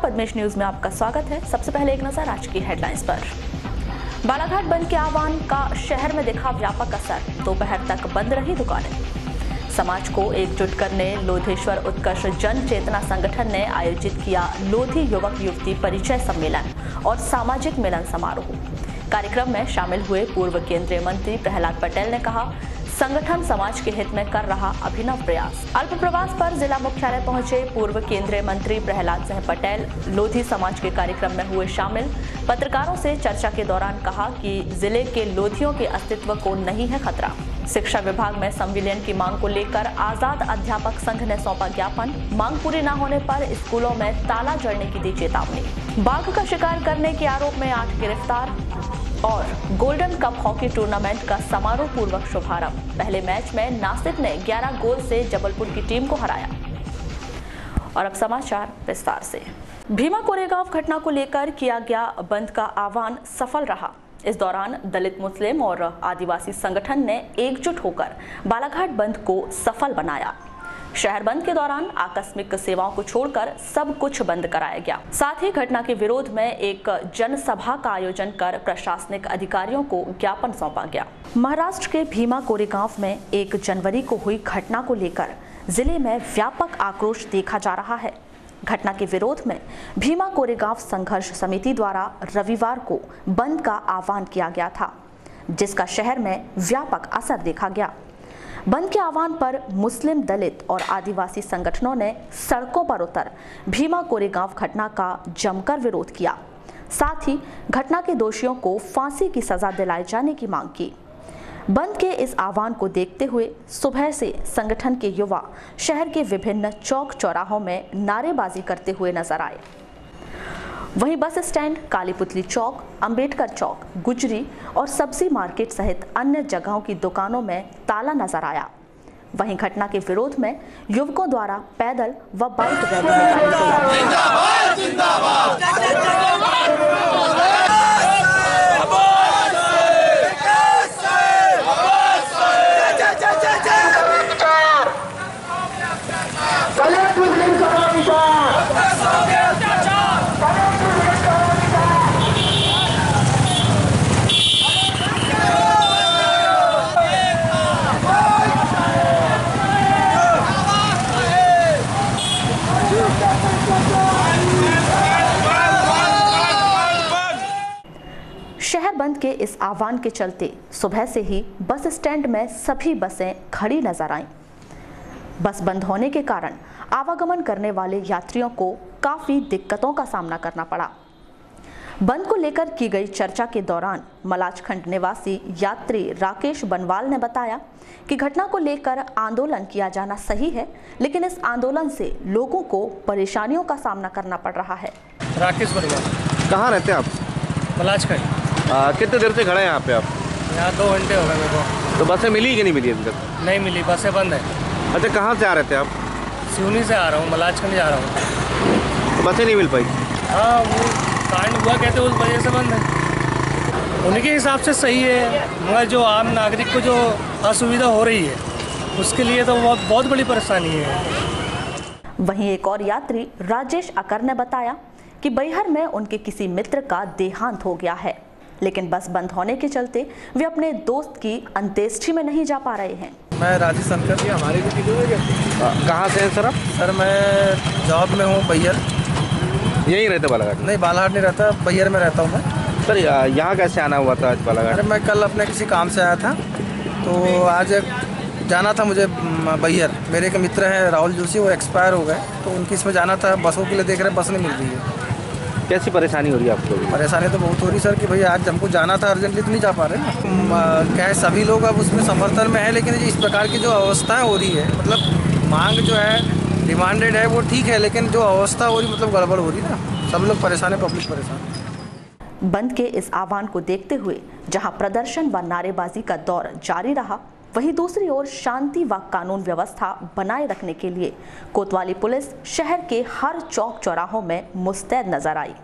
Padmesh news में आपका स्वागत है। सबसे पहले एक नजर आज की हेडलाइंस पर। बालाघाट बंद के आह्वान का शहर में दिखा व्यापक असर, दोपहर तक बंद रही दुकानें। समाज को एकजुट करने लोधेश्वर उत्कर्ष जन चेतना संगठन ने आयोजित किया लोधी युवक युवती परिचय सम्मेलन और सामाजिक मिलन समारोह। कार्यक्रम में शामिल हुए पूर्व केंद्रीय मंत्री प्रहलाद पटेल ने कहा, संगठन समाज के हित में कर रहा अभिनव प्रयास। अल्प प्रवास पर जिला मुख्यालय पहुंचे पूर्व केंद्रीय मंत्री प्रहलाद सिंह पटेल लोधी समाज के कार्यक्रम में हुए शामिल। पत्रकारों से चर्चा के दौरान कहा कि जिले के लोधियों के अस्तित्व को नहीं है खतरा। शिक्षा विभाग में संविलियन की मांग को लेकर आजाद अध्यापक संघ ने सौंपा ज्ञापन। मांग पूरी न होने पर स्कूलों में ताला जड़ने की दी चेतावनी। बाघ का शिकार करने के आरोप में 8 गिरफ्तार और गोल्डन कप हॉकी टूर्नामेंट का समारोह पूर्वक शुभारंभ। पहले मैच में नासिक ने 11 गोल से जबलपुर की टीम को हराया। और अब समाचार विस्तार से। भीमा कोरेगांव घटना को लेकर किया गया बंद का आह्वान सफल रहा। इस दौरान दलित, मुस्लिम और आदिवासी संगठन ने एकजुट होकर बालाघाट बंद को सफल बनाया। शहर बंद के दौरान आकस्मिक सेवाओं को छोड़कर सब कुछ बंद कराया गया। साथ ही घटना के विरोध में एक जनसभा का आयोजन कर प्रशासनिक अधिकारियों को ज्ञापन सौंपा गया। महाराष्ट्र के भीमा कोरेगांव में 1 जनवरी को हुई घटना को लेकर जिले में व्यापक आक्रोश देखा जा रहा है। घटना के विरोध में भीमा कोरेगांव संघर्ष समिति द्वारा रविवार को बंद का आह्वान किया गया था, जिसका शहर में व्यापक असर देखा गया। बंद के आह्वान पर मुस्लिम, दलित और आदिवासी संगठनों ने सड़कों पर उतर भीमा कोरेगांव घटना का जमकर विरोध किया। साथ ही घटना के दोषियों को फांसी की सजा दिलाए जाने की मांग की। बंद के इस आह्वान को देखते हुए सुबह से संगठन के युवा शहर के विभिन्न चौक चौराहों में नारेबाजी करते हुए नजर आए। वहीं बस स्टैंड, कालीपुतली चौक, अंबेडकर चौक, गुजरी और सब्जी मार्केट सहित अन्य जगहों की दुकानों में ताला नजर आया। वहीं घटना के विरोध में युवकों द्वारा पैदल व बाइक रैली निकाली शहर बंद के इस आह्वान के चलते सुबह से ही बस स्टैंड में सभी बसें खड़ी नजर आईं। बस बंद होने के कारण आवागमन करने वाले यात्रियों को काफी दिक्कतों का सामना करना पड़ा। बंद को लेकर की गई चर्चा के दौरान मलाजखंड निवासी यात्री राकेश बनवाल ने बताया कि घटना को लेकर आंदोलन किया जाना सही है, लेकिन इस आंदोलन से लोगों को परेशानियों का सामना करना पड़ रहा है। राकेश बनवाल। कहाँ रहते हैं आप? मलाजखंड। कितने देर से खड़े हैं यहाँ पे आप? यहाँ 2 घंटे हो गए मेरे को। तो बसें मिली कि नहीं मिली अभी तक? नहीं मिली, बसें बंद है। अच्छा, कहाँ से आ रहे थे आप? सिवनी से आ रहा हूँ, मलाजखंड जा रहा हूँ। तो बसें नहीं मिल पाई? हाँ, वो कांड हुआ कहते उस वजह से बंद है। उनके हिसाब से सही है, मगर जो आम नागरिक को जो असुविधा हो रही है उसके लिए तो बहुत बड़ी परेशानी है। वहीं एक और यात्री राजेश अकर ने बताया कि बैहर में उनके किसी मित्र का देहांत हो गया है, लेकिन बस बंद होने के चलते वे अपने दोस्त की अंत्येष्टि में नहीं जा पा रहे हैं। मैं राजेश शंकर जी, हमारी भी कहाँ से हैं सर आप? सर मैं जॉब में हूँ बैहर। यहीं रहते बालाघाट? नहीं, बालाघाट नहीं रहता, बैहर में रहता हूँ मैं। सर यहाँ कैसे आना हुआ था आज बालाघाट? अरे मैं कल अपने किसी काम से आया था, तो आज जाना था मुझे बैहर। मेरे एक मित्र हैं राहुल जोशी, वो एक्सपायर हो गए, तो उनकी इसमें जाना था। बसों के लिए देख रहे हैं, बस नहीं मिल रही है। कैसी परेशानी हो रही है आपको? परेशानी तो बहुत हो रही सर कि भैया आज हमको जाना था अर्जेंटली, तो नहीं जा पा रहे ना। क्या है, सभी लोग अब उसमें समर्थन में है, लेकिन इस प्रकार की जो अवस्थाएं हो रही है, मतलब मांग जो है डिमांडेड है वो ठीक है, लेकिन जो अवस्था हो रही मतलब गड़बड़ हो रही ना। सब लोग परेशान है, पब्लिक परेशान। बंद के इस आह्वान को देखते हुए जहां प्रदर्शन व नारेबाजी का दौर जारी रहा, वहीं दूसरी ओर शांति व कानून व्यवस्था बनाए रखने के लिए कोतवाली पुलिस शहर के हर चौक चौराहों में मुस्तैद नजर आई।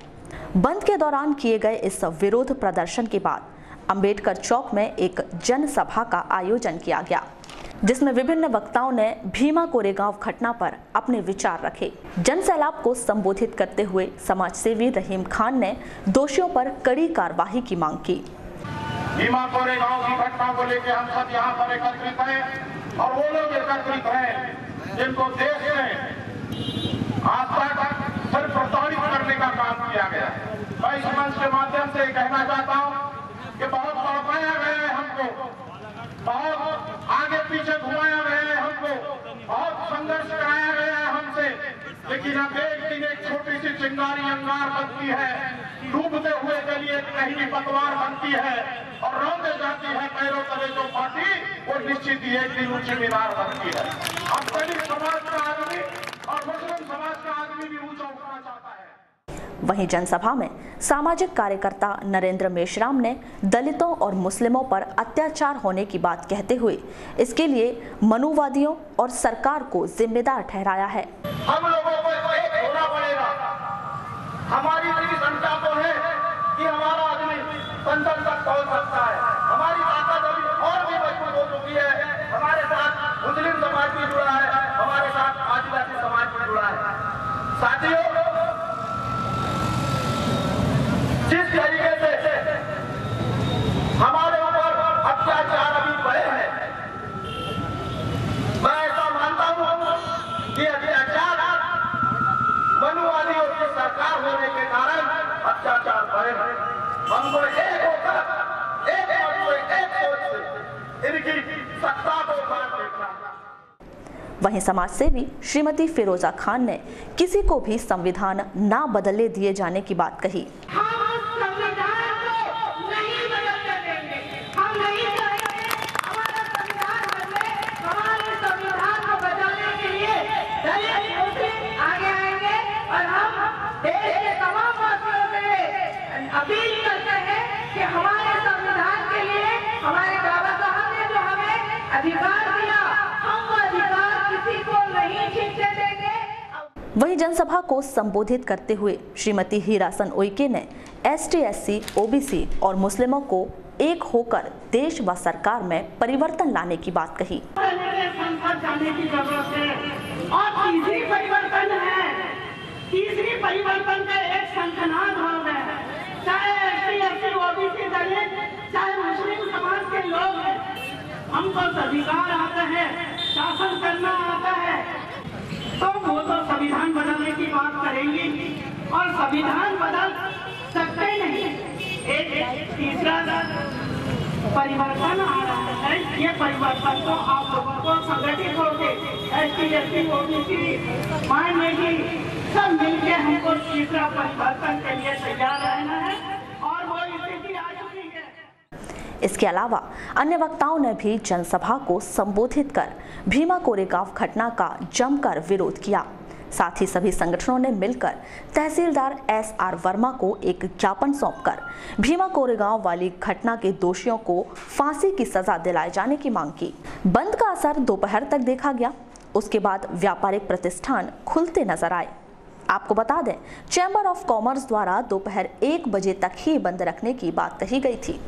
बंद के दौरान किए गए इस विरोध प्रदर्शन के बाद अंबेडकर चौक में एक जनसभा का आयोजन किया गया। जिसमें विभिन्न वक्ताओं ने भीमा कोरेगांव घटना पर अपने विचार रखे। जनसैलाब को संबोधित करते हुए समाज सेवी रहीम खान ने दोषियों पर कड़ी कार्रवाई की मांग की। भीमा कोरेगांव की घटना को लेकर हम सब यहाँ पर एकत्रित हैं और वो लोग एकत्रित हैं जिनको देश में आज तक सिर्फ प्रताड़ित करने का काम किया गया। मैं इस मंच के माध्यम से कहना चाहता हूँ कि बहुत तड़पाया गया है हमको, बहुत आगे पीछे घुमाया गया है हमको, बहुत संघर्ष कराया गया है हमसे, लेकिन अब एक दिन एक छोटी सी चिंगारी अंगार बनती है, डूबते हुए जलिए कहीं भी पतवार बनती है और रौंदे जाती है पैरों तले जो पार्टी, वो निश्चित ही एक दिन ऊंची मीनार बनती है। अब दलित समाज का आदमी और मुस्लिम समाज का आदमी भी ऊंचा उठना चाहता है। वहीं जनसभा में सामाजिक कार्यकर्ता नरेंद्र मेश्राम ने दलितों और मुस्लिमों पर अत्याचार होने की बात कहते हुए इसके लिए मनुवादियों और सरकार को जिम्मेदार ठहराया है। हम लोगों को एक होना पड़ेगा। हमारी इतनी क्षमता तो है कि हमारा आदमी संसद तक पहुंच सकता है, हमारी ताकत अभी और भी मजबूत हो चुकी है। हमारे साथ मुस्लिम समाज भी जुड़ा है, हमारे साथ आदिवासी समाज भी जुड़ा है। साथियों, जिस तरीके से हमारे ऊपर अत्याचार अभी बढ़े हैं, मैं ऐसा मानता हूं कि अत्याचार मनुवादियों की सरकार होने के कारण अत्याचार बढ़े हैं। हमको एक होकर एक सोच से इनकी सत्ता को बाहर देखना। वहीं समाज सेवी श्रीमती फिरोजा खान ने किसी को भी संविधान ना बदलने दिए जाने की बात कही। अपील करते हैं कि हमारे संविधान के लिए हमारे बाबा साहब ने जो हमें अधिकार दिया, हम वो अधिकार किसी को नहीं छीनने देंगे। वहीं जनसभा को संबोधित करते हुए श्रीमती हीरासन उइके ने ST, SC, OBC और मुस्लिमों को एक होकर देश व सरकार में परिवर्तन लाने की बात कही। संसद जाने की जरूरत है और तीसरी परिवर्तन है, तीसरी परिवर्तन का एक संगठन भाव है, चाहे ST, SC, OBC दलित, चाहे मुस्लिम समाज के लोग हैं, हमको अधिकार आता है, शासन करना आता है, तो वो तो संविधान बदलने की बात करेंगे और संविधान बदल सकते नहीं। एक तीसरा परिवर्तन आ रहा है, ये परिवर्तन को आप लोगों को संगठित होकर ST, SC, OBC मानने की सब मिलके हमको तीसरा परिवर्तन के लिए तैयार रहना है और वो स्थिति आ चुकी है। इसके अलावा अन्य वक्ताओं ने भी जनसभा को संबोधित कर भीमा कोरेगांव घटना का जमकर विरोध किया। साथ ही सभी संगठनों ने मिलकर तहसीलदार SR वर्मा को एक ज्ञापन सौंपकर भीमा कोरेगांव वाली घटना के दोषियों को फांसी की सजा दिलाए जाने की मांग की। बंद का असर दोपहर तक देखा गया, उसके बाद व्यापारिक प्रतिष्ठान खुलते नजर आए। आपको बता दें, चैम्बर ऑफ कॉमर्स द्वारा दोपहर 1 बजे तक ही बंद रखने की बात कही गई थी।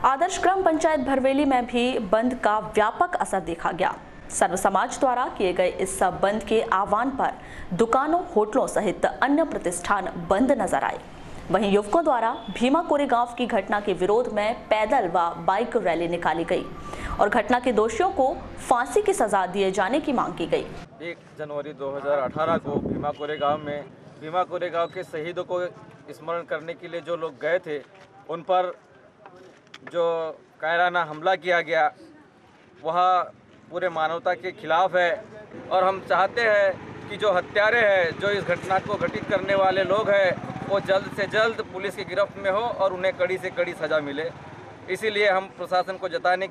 आदर्श ग्राम पंचायत भरवेली में भी बंद का व्यापक असर देखा गया। सर्व समाज द्वारा किए गए इस बंद के आह्वान पर दुकानों, होटलों सहित अन्य प्रतिष्ठान बंद नजर आए। वहीं युवकों द्वारा भीमा कोरेगांव की घटना के विरोध में पैदल व बाइक रैली निकाली गई और घटना के दोषियों को फांसी की सजा दिए जाने की मांग की गई। 1 जनवरी 2018 को भीमा कोरेगांव के शहीदों को स्मरण करने के लिए जो लोग गए थे, उन पर जो कायराना हमला किया गया, वह पूरे मानवता के खिलाफ है और हम चाहते हैं कि जो हत्यारे हैं, जो इस घटना को घटित करने वाले लोग हैं, वो जल्द से जल्द पुलिस की गिरफ्त में हो और उन्हें कड़ी से कड़ी सज़ा मिले। इसीलिए हम प्रशासन को चेताने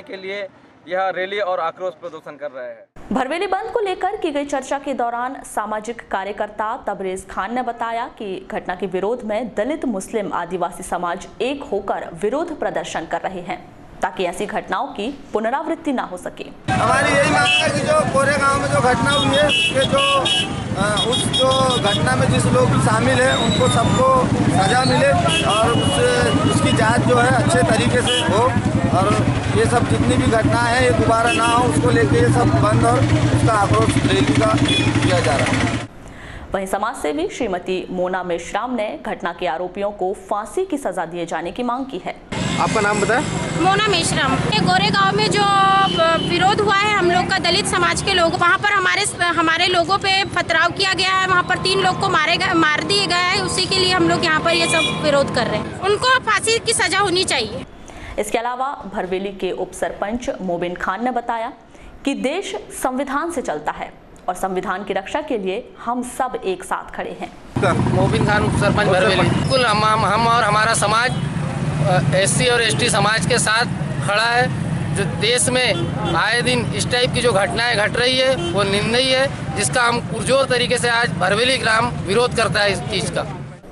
के लिए यह रैली और आक्रोश प्रदर्शन कर रहे हैं। भरवेली बंद को लेकर की गई चर्चा के दौरान सामाजिक कार्यकर्ता तबरेज खान ने बताया कि घटना के विरोध में दलित, मुस्लिम, आदिवासी समाज एक होकर विरोध प्रदर्शन कर रहे हैं ताकि ऐसी घटनाओं की पुनरावृत्ति ना हो सके। हमारी यही मांग है कि जो कोरेगांव में जो घटना हुई है, उस घटना में जिस लोग शामिल हैं उनको सबको सजा मिले और उसकी जांच जो है अच्छे तरीके से हो। और ये सब जितनी भी घटना है ये दोबारा ना हो उसको लेके ये सब बंद और उसका आक्रोश रैली का किया जा रहा है। वहीं समाज सेवी श्रीमती मोना मेश्राम ने घटना के आरोपियों को फांसी की सजा दिए जाने की मांग की है। आपका नाम बताएं? मोना मेश्राम। गोरेगांव में जो विरोध हुआ है हम लोग का दलित समाज के लोग, वहाँ पर हमारे लोगों पे पथराव किया गया है, वहाँ पर 3 लोग को मार दिए गए हैं। उसी के लिए हम लोग यहाँ पर ये सब विरोध कर रहे हैं। उनको फांसी की सजा होनी चाहिए। इसके अलावा भरवेली के उप सरपंच मोबिन खान ने बताया कि देश संविधान से चलता है और संविधान की रक्षा के लिए हम सब एक साथ खड़े हैं। मोबिन खान उप सरपंच भरवेली। बिल्कुल हम और हमारा समाज SC और ST समाज के साथ खड़ा है। जो देश में आए दिन इस टाइप की जो घटनाएं घट रही है वो निंदनीय है, जिसका हम पुरजोर तरीके से आज भरवेली ग्राम विरोध करता है इस चीज़ का।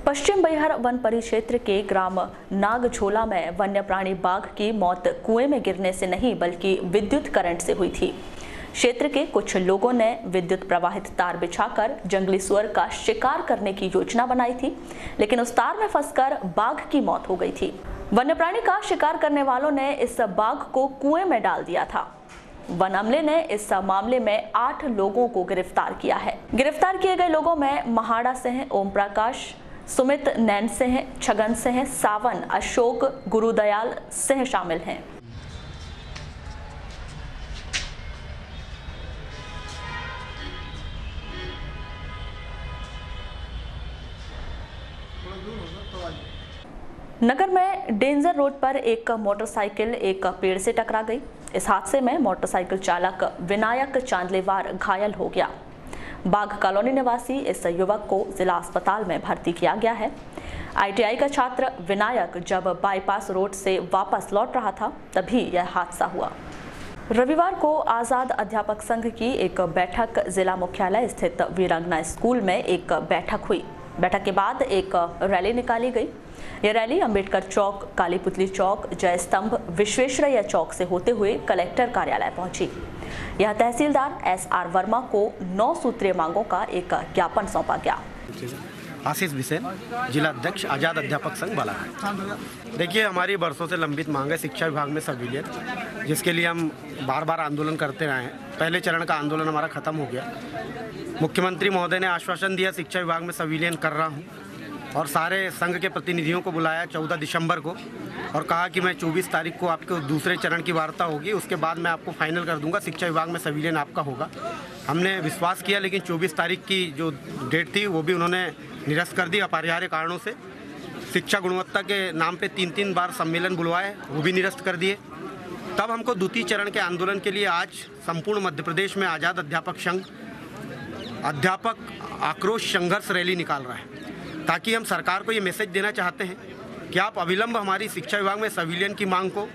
पश्चिम बैहर वन परिक्षेत्र के ग्राम नागझोला में वन्य प्राणी बाघ की मौत कुएं में गिरने से नहीं बल्कि विद्युत करंट से हुई थी। क्षेत्र के कुछ लोगों ने विद्युत प्रवाहित तार बिछाकर जंगली सुअर का शिकार करने की योजना बनाई थी, लेकिन उस तार में फंसकर बाघ की मौत हो गई थी। वन्य प्राणी का शिकार करने वालों ने इस बाघ को कुएं में डाल दिया था। वन अमले ने इस मामले में 8 लोगों को गिरफ्तार किया है। गिरफ्तार किए गए लोगों में महाड़ा से हैं ओम प्रकाश, सुमित नैन से हैं, छगन से हैं, सावन, अशोक, गुरुदयाल सिंह शामिल हैं। नगर में डेंजर रोड पर एक मोटरसाइकिल एक पेड़ से टकरा गई। इस हादसे में मोटरसाइकिल चालक विनायक चांदलेवार घायल हो गया। बाघ कॉलोनी निवासी इस युवक को जिला अस्पताल में भर्ती किया गया है। ITI का छात्र विनायक जब बाईपास रोड से वापस लौट रहा था तभी यह हादसा हुआ। रविवार को आज़ाद अध्यापक संघ की एक बैठक जिला मुख्यालय स्थित वीरांगना स्कूल में एक बैठक हुई। बैठक के बाद एक रैली निकाली गई। यह रैली अंबेडकर चौक, काली पुतली चौक, जय स्तंभ, विश्वेश्वरैया चौक से होते हुए कलेक्टर कार्यालय पहुंची। यह तहसीलदार SR वर्मा को 9 सूत्रीय मांगों का एक ज्ञापन सौंपा गया। आशीष बिसेन, जिला अध्यक्ष आज़ाद अध्यापक संघ बालाघाट। देखिए, हमारी बरसों से लंबित मांग है शिक्षा विभाग में संविलियन, जिसके लिए हम बार बार आंदोलन करते रहे हैं। पहले चरण का आंदोलन हमारा खत्म हो गया। मुख्यमंत्री महोदय ने आश्वासन दिया शिक्षा विभाग में संविलियन कर रहा हूँ और सारे संघ के प्रतिनिधियों को बुलाया 14 दिसंबर को और कहा कि मैं 24 तारीख को आपको दूसरे चरण की वार्ता होगी, उसके बाद मैं आपको फाइनल कर दूंगा, शिक्षा विभाग में संविलियन आपका होगा। हमने विश्वास किया, लेकिन 24 तारीख की जो डेट थी वो भी उन्होंने निरस्त कर दी अपरिहार्य कारणों से। शिक्षा गुणवत्ता के नाम पे 3-3 बार सम्मेलन बुलवाए, वो भी निरस्त कर दिए। तब हमको द्वितीय चरण के आंदोलन के लिए आज संपूर्ण मध्य प्रदेश में आज़ाद अध्यापक संघ अध्यापक आक्रोश संघर्ष रैली निकाल रहा है, ताकि हम सरकार को ये मैसेज देना चाहते हैं कि आप अविलंब हमारी शिक्षा विभाग में संविलियन की मांग को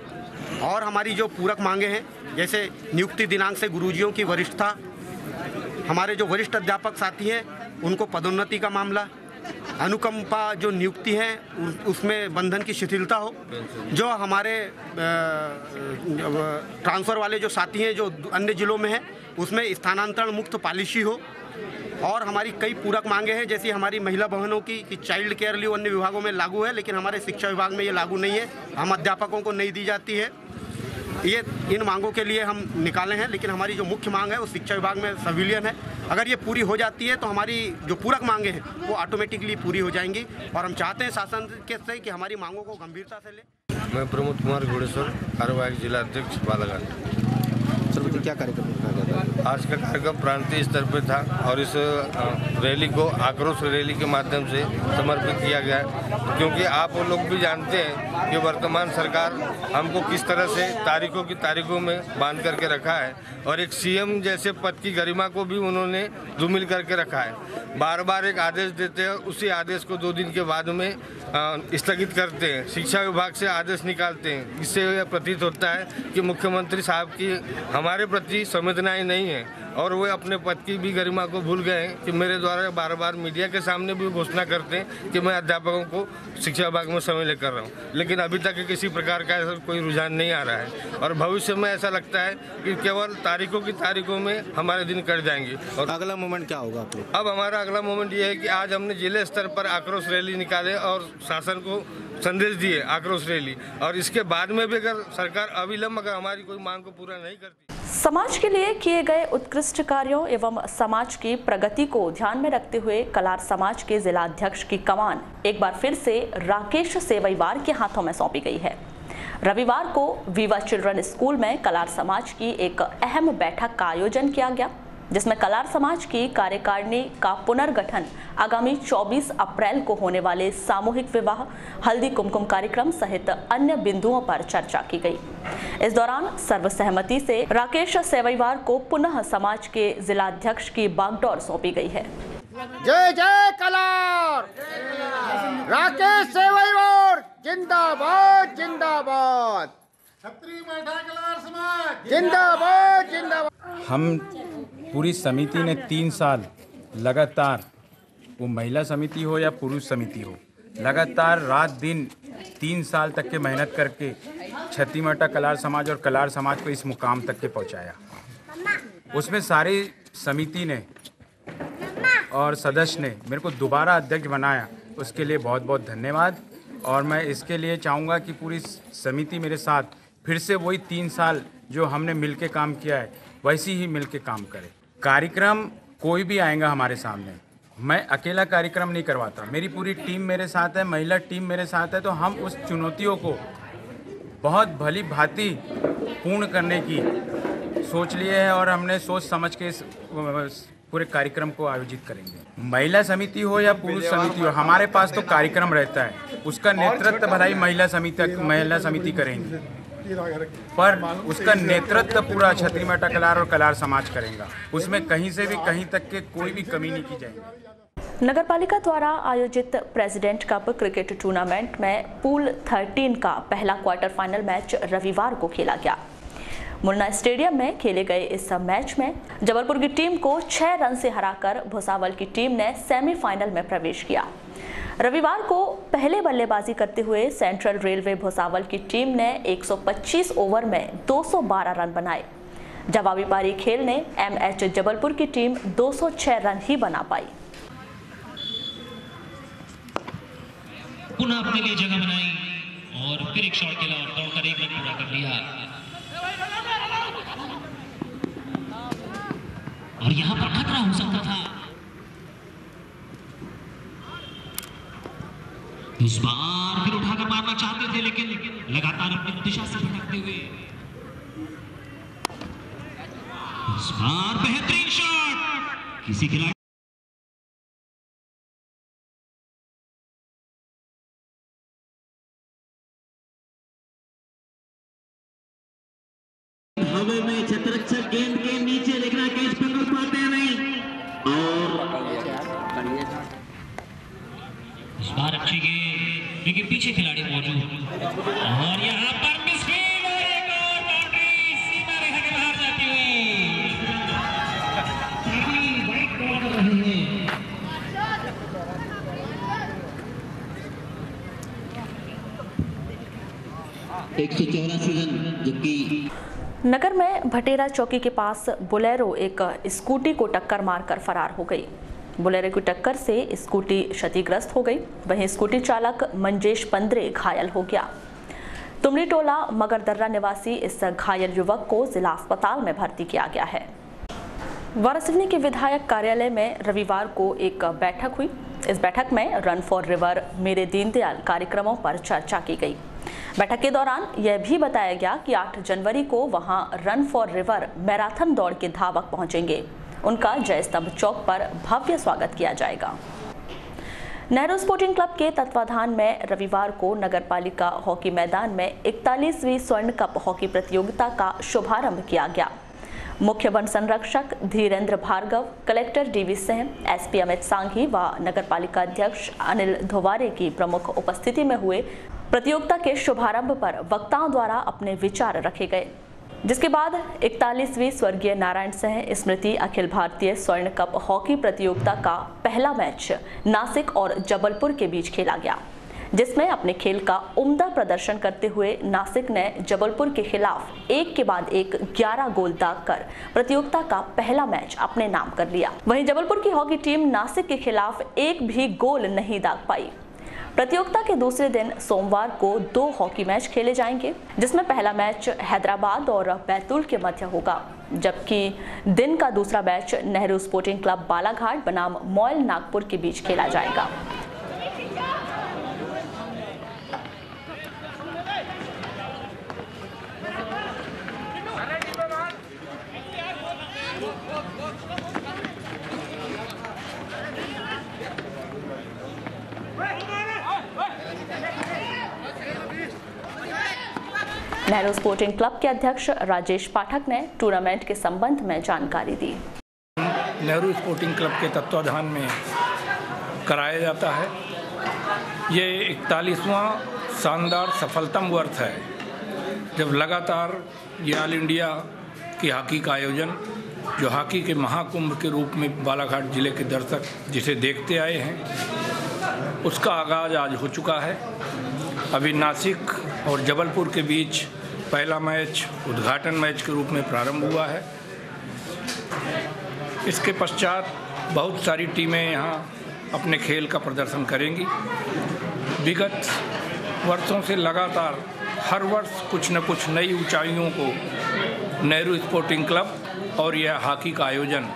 और हमारी जो पूरक मांगे हैं, जैसे नियुक्ति दिनांक से गुरुजियों की वरिष्ठता, हमारे जो वरिष्ठ अध्यापक साथी हैं उनको पदोन्नति का मामला, अनुकंपा जो नियुक्ति है उसमें बंधन की शिथिलता हो, जो हमारे ट्रांसफ़र वाले जो साथी हैं जो अन्य जिलों में हैं उसमें स्थानांतरण मुक्त पॉलिसी हो, और हमारी कई पूरक मांगे हैं जैसी हमारी महिला बहनों की कि चाइल्ड केयर लीव अन्य विभागों में लागू है, लेकिन हमारे शिक्षा विभाग में ये लागू नहीं है, हम अध्यापकों को नहीं दी जाती है। ये इन मांगों के लिए हम निकाले हैं, लेकिन हमारी जो मुख्य मांग है वो शिक्षा विभाग में संविलियन है। अगर ये पूरी हो जाती है तो हमारी जो पूरक मांगे हैं वो ऑटोमेटिकली पूरी हो जाएंगी, और हम चाहते हैं शासन के से कि हमारी मांगों को गंभीरता से ले। मैं प्रमोद कुमार घोड़ेश्वर, कार्यवाहक जिला अध्यक्ष बालाघाट। सर बताइए, क्या कार्यक्रम रखा गया था? आज का कार्यक्रम प्रांतीय स्तर पर था और इस रैली को आक्रोश रैली के माध्यम से समर्पित किया गया है, क्योंकि आप वो लोग भी जानते हैं कि वर्तमान सरकार हमको किस तरह से तारीखों में बांध करके रखा है, और एक CM जैसे पद की गरिमा को भी उन्होंने धूमिल करके रखा है। बार बार एक आदेश देते हैं, उसी आदेश को 2 दिन के बाद में स्थगित करते हैं, शिक्षा विभाग से आदेश निकालते हैं। इससे यह प्रतीत होता है कि मुख्यमंत्री साहब की हमारे प्रति संवेदनाएं नहीं है, और वे अपने पद की भी गरिमा को भूल गए हैं कि मेरे द्वारा बार बार मीडिया के सामने भी घोषणा करते हैं कि मैं अध्यापकों को शिक्षा विभाग में सम्मिलित कर रहा हूं, लेकिन अभी तक किसी प्रकार का ऐसा कोई रुझान नहीं आ रहा है, और भविष्य में ऐसा लगता है कि केवल तारीखों में हमारे दिन कट जाएंगे। और अगला मोमेंट क्या होगा आप लोग? अब हमारा अगला मोमेंट ये है कि आज हमने जिले स्तर पर आक्रोश रैली निकाले और शासन को संदेश दिए आक्रोश रैली, और इसके बाद में भी अगर सरकार अविलंब अगर हमारी कोई मांग को पूरा नहीं करती। समाज के लिए किए गए उत्कृष्ट कार्यों एवं समाज की प्रगति को ध्यान में रखते हुए कलार समाज के जिला अध्यक्ष की कमान एक बार फिर से राकेश सेवईवार के हाथों में सौंपी गई है। रविवार को विवा चिल्ड्रन स्कूल में कलार समाज की एक अहम बैठक का आयोजन किया गया, जिसमें कलार समाज की कार्यकारिणी का पुनर्गठन, आगामी 24 अप्रैल को होने वाले सामूहिक विवाह, हल्दी कुमकुम कार्यक्रम सहित अन्य बिंदुओं पर चर्चा की गई। इस दौरान सर्वसहमति से राकेश सेवईवार को पुनः समाज के जिलाध्यक्ष की बागडोर सौंपी गई है। जय जय कलार, राकेश सेवईवार जिंदाबाद जिंदाबाद, जिंदाबाद जिंदाबाद। हम पूरी समिति ने 3 साल लगातार, वो महिला समिति हो या पुरुष समिति हो, लगातार रात दिन 3 साल तक के मेहनत करके छत्तीमाटा कलार समाज और कलार समाज को इस मुकाम तक के पहुंचाया। उसमें सारी समिति ने और सदस्य ने मेरे को दोबारा अध्यक्ष बनाया, उसके लिए बहुत बहुत धन्यवाद। और मैं इसके लिए चाहूँगा कि पूरी समिति मेरे साथ फिर से वही 3 साल जो हमने मिलके काम किया है वैसी ही मिलके काम करे। कार्यक्रम कोई भी आएगा हमारे सामने, मैं अकेला कार्यक्रम नहीं करवाता, मेरी पूरी टीम मेरे साथ है, महिला टीम मेरे साथ है, तो हम उस चुनौतियों को बहुत भली भांति पूर्ण करने की सोच लिए है और हमने सोच समझ के इस पूरे कार्यक्रम को आयोजित करेंगे। महिला समिति हो या पुरुष समिति हो, हमारे पास तो कार्यक्रम रहता है, उसका नेतृत्व भलाई महिला समिति करेंगी, पर उसका नेतृत्व पूरा छत्तीमाटा कलार और कलार समाज करेगा। उसमें कहीं से भी कहीं तक के कोई भी कमी नहीं की जाएगी। नगरपालिका द्वारा आयोजित प्रेसिडेंट कप क्रिकेट टूर्नामेंट में पूल 13 का पहला क्वार्टर फाइनल मैच रविवार को खेला गया। मुन्ना स्टेडियम में खेले गए इस मैच में जबलपुर की टीम को 6 रन से हराकर भुसावल की टीम ने सेमीफाइनल में प्रवेश किया। रविवार को पहले बल्लेबाजी करते हुए सेंट्रल रेलवे भुसावल की टीम ने 125 ओवर में 212 रन बनाए। जवाबी पारी खेलने एमएच जबलपुर की टीम 206 रन ही बना पाई। पुनः अपने लिए जगह बनाई और फिर एक शॉट खेला और दौड़कर 1 रन पूरा कर लिया। और यहां पर खतरा हो सकता था। इस बार फिर उठाकर मारना चाहते थे, लेकिन लगातार अपनी दिशा से भटकते हुए इस बार बेहतरीन शॉट किसी खिलाड़ी हवा में छत्रक्षक गेंद के नीचे, देखना कैच पकड़ पाते हैं नहीं। और इस बार अच्छी गेंद, लेकिन पीछे खिलाड़ी मौजूद और यहाँ पर मिसफील्ड और एक और बाउंड्री सीमा रेखा के बाहर जाती हुई। वाइड बॉल कर रहे हैं। 184 रन, जबकि नगर में भटेरा चौकी के पास बोलेरो एक स्कूटी को टक्कर मारकर फरार हो गई। बोलेरो की टक्कर से स्कूटी क्षतिग्रस्त हो गई, वहीं स्कूटी चालक मंजेश पंद्रे घायल हो गया। तुमड़ी टोला मगरदर्रा निवासी इस घायल युवक को जिला अस्पताल में भर्ती किया गया है। वारासिवनी के विधायक कार्यालय में रविवार को एक बैठक हुई। इस बैठक में रन फॉर रिवर मेरे दीनदयाल कार्यक्रमों पर चर्चा की गई। बैठक के दौरान यह भी बताया गया कि 8 जनवरी को वहां रन फॉर रिवर मैराथन दौड़ के धावक पहुंचेंगे। उनका जय स्तंभ चौक पर भव्य स्वागत किया जाएगा। नेहरू स्पोर्टिंग क्लब के तत्वाधान में रविवार को नगरपालिका हॉकी मैदान में 41वीं स्वर्ण कप हॉकी प्रतियोगिता का शुभारंभ किया गया। मुख्य वन संरक्षक Dhirendra Bhargav, collector DV Singh, SP Amit Sanghi व नगरपालिका अध्यक्ष अनिल धोवारे की प्रमुख उपस्थिति में हुए प्रतियोगिता के शुभारंभ पर वक्ताओं द्वारा अपने विचार रखे गए, जिसके बाद 41वीं स्वर्गीय नारायण सिंह स्मृति अखिल भारतीय स्वर्ण कप हॉकी प्रतियोगिता का पहला मैच नासिक और जबलपुर के बीच खेला गया, जिसमें अपने खेल का उम्दा प्रदर्शन करते हुए नासिक ने जबलपुर के खिलाफ एक के बाद एक 11 गोल दागकर प्रतियोगिता का पहला मैच अपने नाम कर लिया। वहीं जबलपुर की हॉकी टीम नासिक के खिलाफ एक भी गोल नहीं दाग पाई। प्रतियोगिता के दूसरे दिन सोमवार को 2 हॉकी मैच खेले जाएंगे, जिसमें पहला मैच हैदराबाद और बैतूल के मध्य होगा, जबकि दिन का दूसरा match Nehru sporting club Balaghat बनाम मॉयल नागपुर के बीच खेला जाएगा। नेहरू स्पोर्टिंग क्लब के अध्यक्ष राजेश पाठक ने टूर्नामेंट के संबंध में जानकारी दी। नेहरू स्पोर्टिंग क्लब के तत्वाधान में कराया जाता है। ये 41वां शानदार सफलतम वर्ष है जब लगातार ये ऑल इंडिया की हॉकी का आयोजन, जो हॉकी के महाकुंभ के रूप में बालाघाट जिले के दर्शक जिसे देखते आए हैं, उसका आगाज़ आज हो चुका है। अभी नासिक और जबलपुर के बीच पहला मैच उद्घाटन मैच के रूप में प्रारंभ हुआ है। इसके पश्चात बहुत सारी टीमें यहाँ अपने खेल का प्रदर्शन करेंगी। विगत वर्षों से लगातार हर वर्ष कुछ न कुछ नई ऊंचाइयों को नेहरू स्पोर्टिंग क्लब और यह हॉकी का आयोजन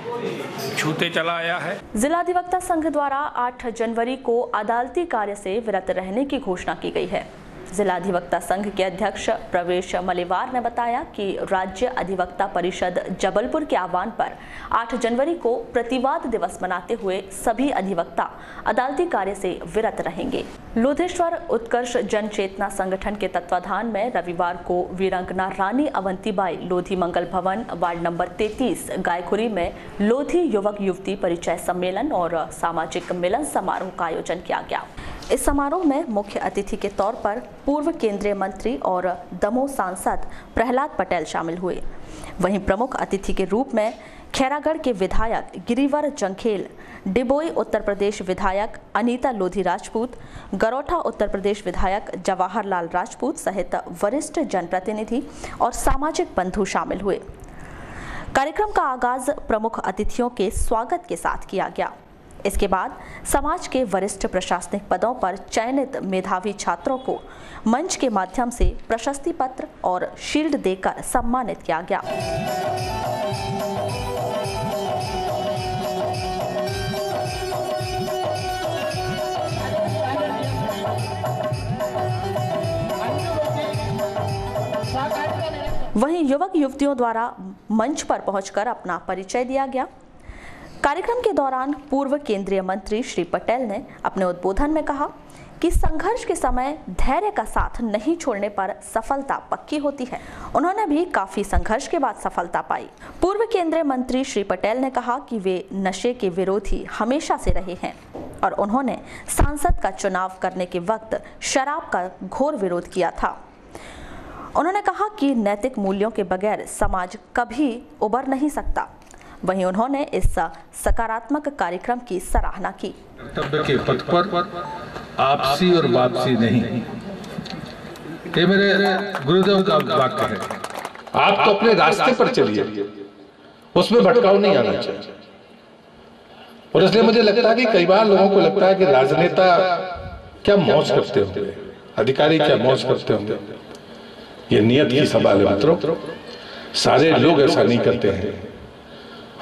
छूते चला आया है। जिला अधिवक्ता संघ द्वारा 8 जनवरी को अदालती कार्य से विरत रहने की घोषणा की गई है। जिला अधिवक्ता संघ के अध्यक्ष प्रवेश मलेवार ने बताया कि राज्य अधिवक्ता परिषद जबलपुर के आह्वान पर 8 जनवरी को प्रतिवाद दिवस मनाते हुए सभी अधिवक्ता अदालती कार्य से विरत रहेंगे। लोधेश्वर उत्कर्ष जन चेतना संगठन के तत्वाधान में रविवार को वीरांगना रानी अवंतीबाई लोधी मंगल भवन वार्ड नंबर 33 गायखुरी में लोधी युवक युवती परिचय सम्मेलन और सामाजिक मिलन समारोह का आयोजन किया गया। इस समारोह में मुख्य अतिथि के तौर पर पूर्व केंद्रीय मंत्री और दमोह सांसद प्रहलाद पटेल शामिल हुए। वहीं प्रमुख अतिथि के रूप में खैरागढ़ के विधायक गिरिवर जंखेल, डिबोई उत्तर प्रदेश विधायक अनीता लोधी राजपूत, गरोठा उत्तर प्रदेश विधायक जवाहरलाल राजपूत सहित वरिष्ठ जनप्रतिनिधि और सामाजिक बंधु शामिल हुए। कार्यक्रम का आगाज प्रमुख अतिथियों के स्वागत के साथ किया गया। इसके बाद समाज के वरिष्ठ प्रशासनिक पदों पर चयनित मेधावी छात्रों को मंच के माध्यम से प्रशस्ति पत्र और शील्ड देकर सम्मानित किया गया। वहीं युवक युवतियों द्वारा मंच पर पहुंचकर अपना परिचय दिया गया। कार्यक्रम के दौरान पूर्व केंद्रीय मंत्री श्री पटेल ने अपने उद्बोधन में कहा कि संघर्ष के समय धैर्य का साथ नहीं छोड़ने पर सफलता पक्की होती है। उन्होंने भी काफी संघर्ष के बाद सफलता पाई। पूर्व केंद्रीय मंत्री श्री पटेल ने कहा कि वे नशे के विरोधी हमेशा से रहे हैं और उन्होंने सांसद का चुनाव करने के वक्त शराब का घोर विरोध किया था। उन्होंने कहा कि नैतिक मूल्यों के बगैर समाज कभी उबर नहीं सकता। वहीं उन्होंने इस सकारात्मक कार्यक्रम की सराहना की। कर्तव्य के पथ पर आपसी और वापसी नहीं, ये मेरे गुरुदेव का वाक्य है। आप तो अपने रास्ते पर चलिए, उसमें भटकाव नहीं आना चाहिए। और इसलिए मुझे लगता है कि कई बार लोगों को लगता है कि राजनेता क्या मौज करते होंगे, अधिकारी क्या मौज करते होंगे। ये नियत की सवाल है मित्रों, सारे लोग ऐसा नहीं करते हैं।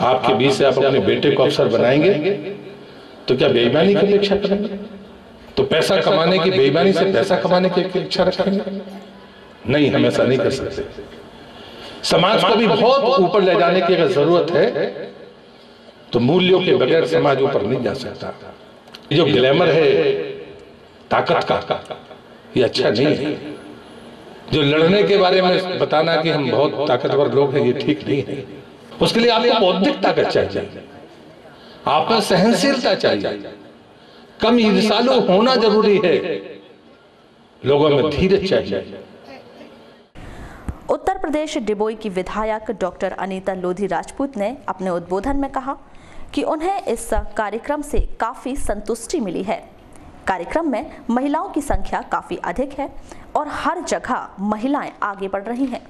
आपके बीच से आप अपने बेटे को अफसर बनाएंगे तो क्या बेईमानी की अपेक्षा करेंगे? तो पैसा कमाने की, बेईमानी से पैसा कमाने की इच्छा रखेंगे? नहीं, हम ऐसा नहीं कर सकते। समाज को भी बहुत ऊपर ले जाने की अगर जरूरत है तो मूल्यों के बगैर समाज ऊपर नहीं जा सकता। ये जो ग्लैमर है ताकत का, ये अच्छा नहीं है। जो लड़ने के बारे में बताना कि हम बहुत ताकतवर लोग हैं, ये ठीक नहीं है। उसके लिए आपको बौद्धिक ताकत चाहिए, आप में सहनशीलता चाहिए, कम ईर्ष्यालु होना जरूरी है, लोगों में धीरज चाहिए। उत्तर प्रदेश डिबोई की विधायक डॉक्टर अनीता लोधी राजपूत ने अपने उद्बोधन में कहा कि उन्हें इस कार्यक्रम से काफी संतुष्टि मिली है। कार्यक्रम में महिलाओं की संख्या काफी अधिक है और हर जगह महिलाएं आगे बढ़ रही हैं।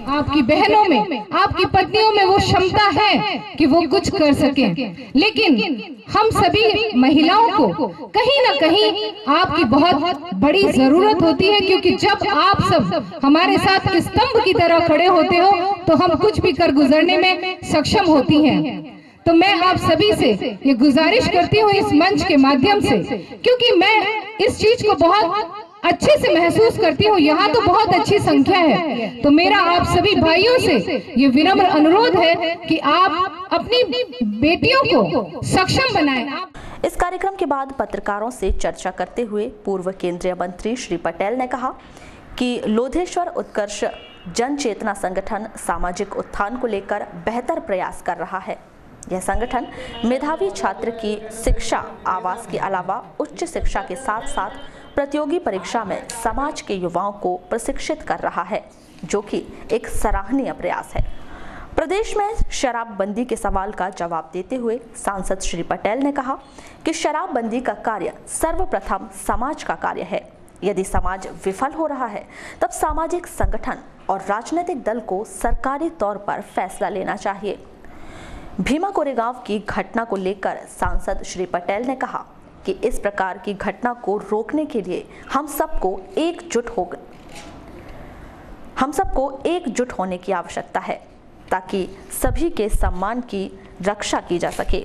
आपकी बहनों में, आपकी पत्नियों में वो क्षमता है कि वो कुछ कर सकें, लेकिन हम सभी महिलाओं को कहीं ना कहीं आपकी बहुत बड़ी जरूरत होती है, क्योंकि जब आप सब हमारे साथ स्तंभ की तरह खड़े होते हो तो हम कुछ भी कर गुजरने में सक्षम होती हैं। तो मैं आप सभी से ये गुजारिश करती हूँ इस मंच के माध्यम से, क्योंकि मैं इस चीज को बहुत अच्छे से महसूस करती हूँ। यहाँ तो बहुत अच्छी संख्या है, तो मेरा आप सभी भाइयों से ये विनम्र अनुरोध है कि आप अपनी बेटियों को सक्षम बनाएं। इस कार्यक्रम के बाद पत्रकारों से चर्चा करते हुए पूर्व केंद्रीय मंत्री श्री पटेल ने कहा कि लोधेश्वर उत्कर्ष जन चेतना संगठन सामाजिक उत्थान को लेकर बेहतर प्रयास कर रहा है। यह संगठन मेधावी छात्र की शिक्षा, आवास के अलावा उच्च शिक्षा के साथ साथ प्रतियोगी परीक्षा में समाज के युवाओं को प्रशिक्षित कर रहा है, जो कि एक सराहनीय प्रयास है। प्रदेश में शराबबंदी के सवाल का जवाब देते हुए सांसद श्री पटेल ने कहा कि शराबबंदी का कार्य सर्वप्रथम समाज का कार्य है। यदि समाज विफल हो रहा है तब सामाजिक संगठन और राजनीतिक दल को सरकारी तौर पर फैसला लेना चाहिए। भीमा कोरेगांव की घटना को लेकर सांसद श्री पटेल ने कहा कि इस प्रकार की घटना को रोकने के लिए हम सबको एकजुट होने की आवश्यकता है, ताकि सभी के सम्मान की रक्षा की जा सके।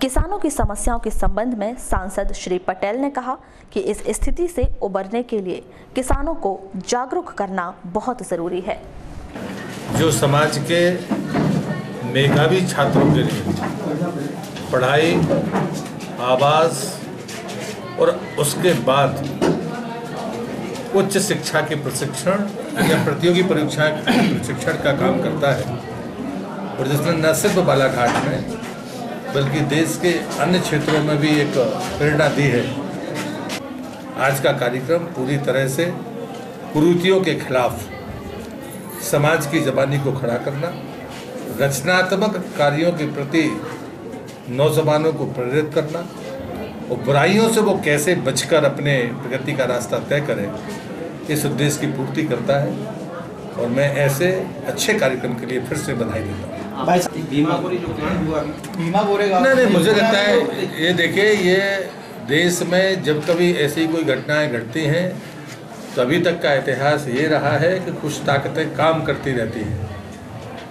किसानों की समस्याओं के संबंध में सांसद श्री पटेल ने कहा कि इस स्थिति से उबरने के लिए किसानों को जागरूक करना बहुत जरूरी है। जो समाज के मेधावी छात्रों के लिए पढ़ाई, आवास और उसके बाद उच्च शिक्षा के प्रशिक्षण या प्रतियोगी परीक्षा प्रशिक्षण का काम करता है, और जिसने न सिर्फ बालाघाट में बल्कि देश के अन्य क्षेत्रों में भी एक प्रेरणा दी है। आज का कार्यक्रम पूरी तरह से कुरीतियों के खिलाफ समाज की जबानी को खड़ा करना, रचनात्मक कार्यों के प्रति नौजवानों को प्रेरित करना और बुराइयों से वो कैसे बचकर अपने प्रगति का रास्ता तय करें, इस उद्देश्य की पूर्ति करता है। और मैं ऐसे अच्छे कार्यक्रम के लिए फिर से बधाई देता हूँ। नहीं, मुझे लगता है ये देखिए, ये देश में जब कभी ऐसी कोई घटनाएं घटती हैं तो अभी तक का इतिहास ये रहा है कि कुछ ताकतें काम करती रहती हैं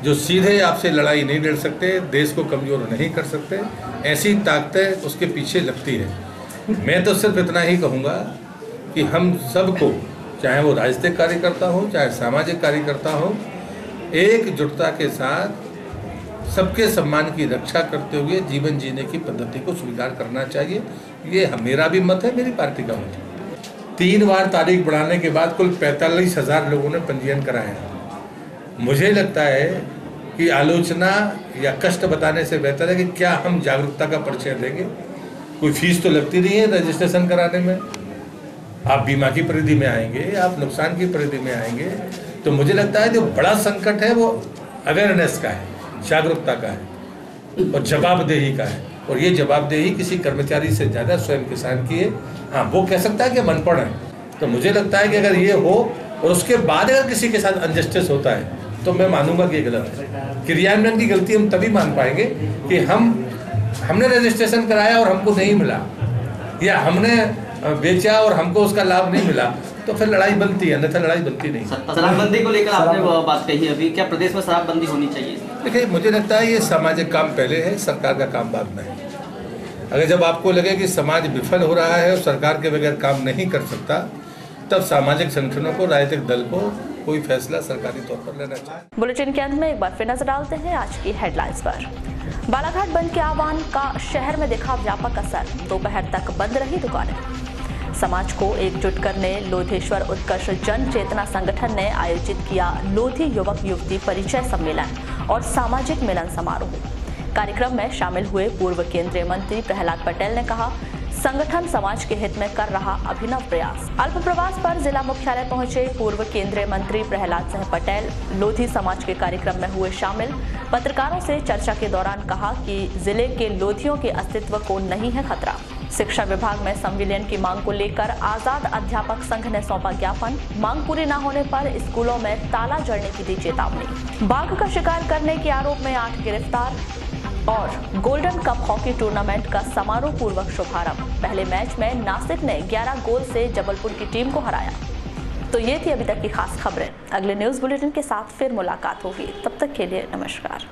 जो सीधे आपसे लड़ाई नहीं लड़ सकते, देश को कमज़ोर नहीं कर सकते, ऐसी ताकतें उसके पीछे लगती हैं। मैं तो सिर्फ इतना ही कहूँगा कि हम सबको, चाहे वो राजनीतिक कार्यकर्ता हो चाहे सामाजिक कार्यकर्ता हो, एकजुटता के साथ सबके सम्मान की रक्षा करते हुए जीवन जीने की पद्धति को स्वीकार करना चाहिए। ये मेरा भी मत है, मेरी पार्टी का मत है। 3 बार तारीख बढ़ाने के बाद कुल 45,000 लोगों ने पंजीयन कराया है। मुझे लगता है कि आलोचना या कष्ट बताने से बेहतर है कि क्या हम जागरूकता का परिचय देंगे। कोई फीस तो लगती नहीं है रजिस्ट्रेशन कराने में, आप बीमा की परिधि में आएंगे, आप नुकसान की परिधि में आएंगे। तो मुझे लगता है जो बड़ा संकट है वो अवेयरनेस का है, जागरूकता का है और जवाबदेही का है। और ये जवाबदेही किसी कर्मचारी से ज़्यादा स्वयं किसान की है। हाँ, वो कह सकता है कि हम अनपढ़ हैं। तो मुझे लगता है कि अगर ये हो और उसके बाद अगर किसी के साथ अनजस्टिस होता है तो मैं मानूंगा कि ये गलत है। क्रियान्वयन की गलती हम तभी मान पाएंगे कि हमने रजिस्ट्रेशन कराया और हमको नहीं मिला, या हमने बेचा और हमको उसका लाभ नहीं मिला, तो फिर लड़ाई बनती है, अन्यथा लड़ाई बनती नहीं। शराबबंदी को लेकर आपने बात कही अभी, क्या प्रदेश में शराबबंदी होनी चाहिए? देखिए, मुझे लगता है ये सामाजिक काम पहले है, सरकार का काम बाद में है। अगर जब आपको लगे कि समाज विफल हो रहा है और सरकार के बगैर काम नहीं कर सकता, तब सामाजिक संगठनों को, राजनीतिक दल को कोई फैसला सरकारी तौर पर लेना चाहिए। बुलेटिन के अंत में एक बार फिर नजर डालते हैं आज की हेडलाइंस पर। बालाघाट बंद के आह्वान का शहर में दिखा व्यापक असर, दोपहर तक बंद रही दुकानें। समाज को एकजुट करने लोधेश्वर उत्कर्ष जन चेतना संगठन ने आयोजित किया लोधी युवक युवती परिचय सम्मेलन और सामाजिक मिलन समारोह। कार्यक्रम में शामिल हुए पूर्व केंद्रीय मंत्री प्रहलाद पटेल ने कहा, संगठन समाज के हित में कर रहा अभिनव प्रयास। अल्प प्रवास पर जिला मुख्यालय पहुंचे पूर्व केंद्रीय मंत्री प्रहलाद सिंह पटेल लोधी समाज के कार्यक्रम में हुए शामिल। पत्रकारों से चर्चा के दौरान कहा कि जिले के लोधियों के अस्तित्व को नहीं है खतरा। शिक्षा विभाग में संविलियन की मांग को लेकर आजाद अध्यापक संघ ने सौंपा ज्ञापन। मांग पूरी न होने पर स्कूलों में ताला जड़ने की दी चेतावनी। बाघ का शिकार करने के आरोप में 8 गिरफ्तार। और गोल्डन कप हॉकी टूर्नामेंट का समारोह पूर्वक शुभारंभ। पहले मैच में नासिक ने 11 गोल से जबलपुर की टीम को हराया। तो ये थी अभी तक की खास खबरें। अगले न्यूज बुलेटिन के साथ फिर मुलाकात होगी, तब तक के लिए नमस्कार।